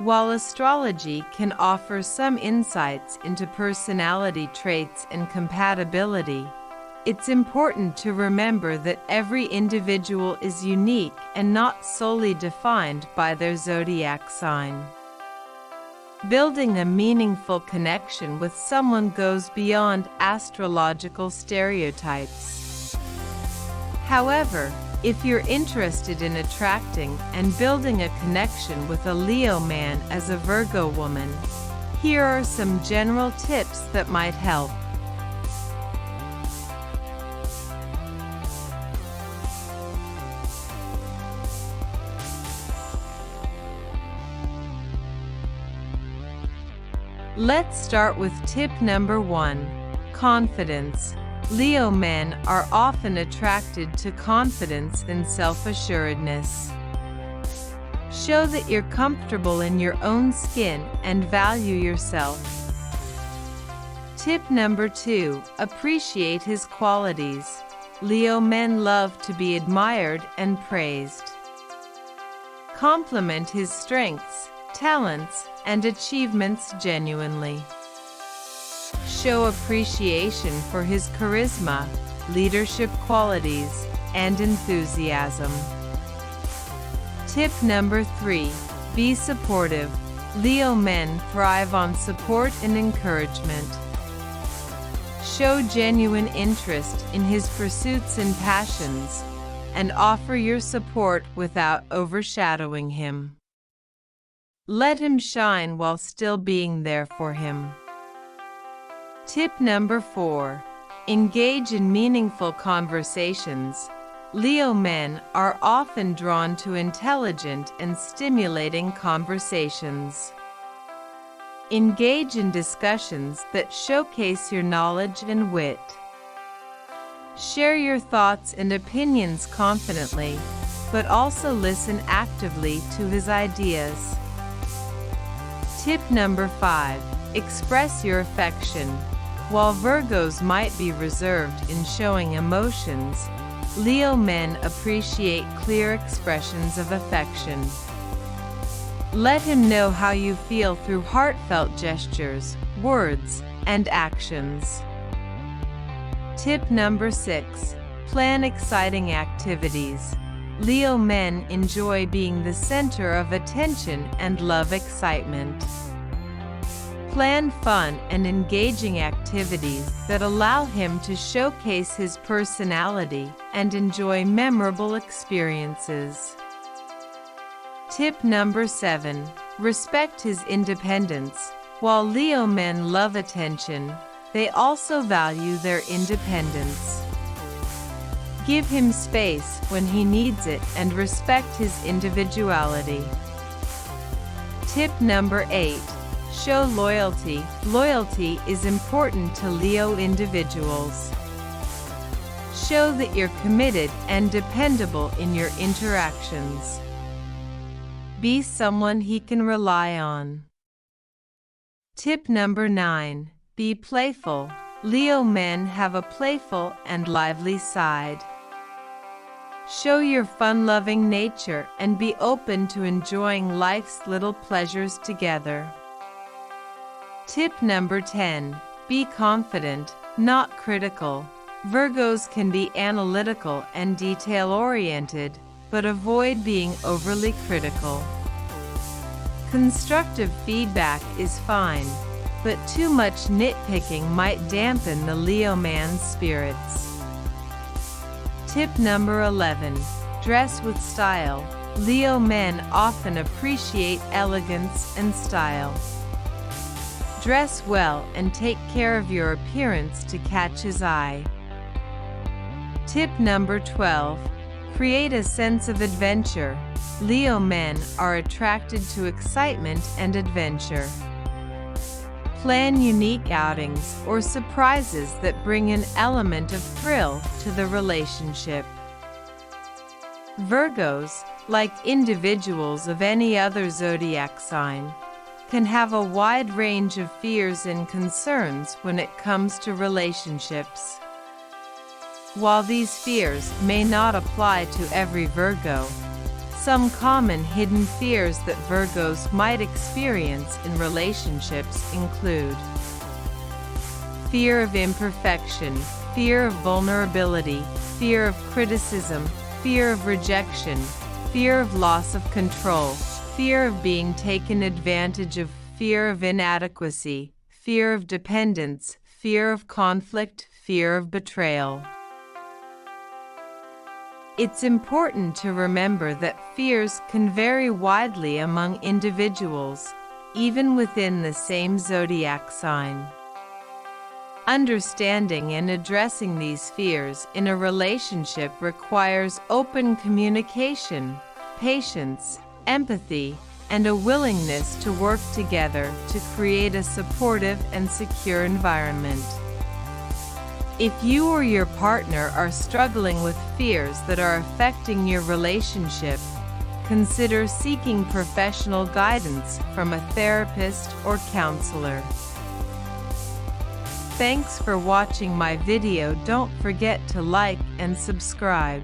While astrology can offer some insights into personality traits and compatibility, it's important to remember that every individual is unique and not solely defined by their zodiac sign. Building a meaningful connection with someone goes beyond astrological stereotypes. However, if you're interested in attracting and building a connection with a Leo man as a Virgo woman, here are some general tips that might help. Let's start with tip number 1, confidence. Leo men are often attracted to confidence and self-assuredness. Show that you're comfortable in your own skin and value yourself. Tip number 2, appreciate his qualities. Leo men love to be admired and praised. Compliment his strengths, talents, and achievements genuinely. Show appreciation for his charisma, leadership qualities, and enthusiasm. Tip number 3, be supportive. Leo men thrive on support and encouragement. Show genuine interest in his pursuits and passions, and offer your support without overshadowing him. Let him shine while still being there for him. Tip number 4, engage in meaningful conversations. Leo men are often drawn to intelligent and stimulating conversations. Engage in discussions that showcase your knowledge and wit. Share your thoughts and opinions confidently, but also listen actively to his ideas. Tip number 5, express your affection. While Virgos might be reserved in showing emotions, Leo men appreciate clear expressions of affection. Let him know how you feel through heartfelt gestures, words, and actions. Tip number 6, plan exciting activities. Leo men enjoy being the center of attention and love excitement. Plan fun and engaging activities that allow him to showcase his personality and enjoy memorable experiences. Tip number 7, respect his independence. While Leo men love attention, they also value their independence. Give him space when he needs it and respect his individuality. Tip number 8, show loyalty. Loyalty is important to Leo individuals. Show that you're committed and dependable in your interactions. Be someone he can rely on. Tip number 9, be playful. Leo men have a playful and lively side. Show your fun-loving nature and be open to enjoying life's little pleasures together. Tip number 10, be confident, not critical. Virgos can be analytical and detail-oriented, but avoid being overly critical. Constructive feedback is fine, but too much nitpicking might dampen the Leo man's spirits. Tip number 11, dress with style. Leo men often appreciate elegance and style. Dress well and take care of your appearance to catch his eye. Tip number 12, create a sense of adventure. Leo men are attracted to excitement and adventure. Plan unique outings or surprises that bring an element of thrill to the relationship. Virgos, like individuals of any other zodiac sign, can have a wide range of fears and concerns when it comes to relationships. While these fears may not apply to every Virgo, Some common hidden fears that Virgos might experience in relationships include fear of imperfection, fear of vulnerability, fear of criticism, fear of rejection, fear of loss of control, fear of being taken advantage of, fear of inadequacy, fear of dependence, fear of conflict, fear of betrayal. It's important to remember that fears can vary widely among individuals, even within the same zodiac sign. Understanding and addressing these fears in a relationship requires open communication, patience, empathy, and a willingness to work together to create a supportive and secure environment. If you or your partner are struggling with fears that are affecting your relationship, consider seeking professional guidance from a therapist or counselor. Thanks for watching my video. Don't forget to like and subscribe.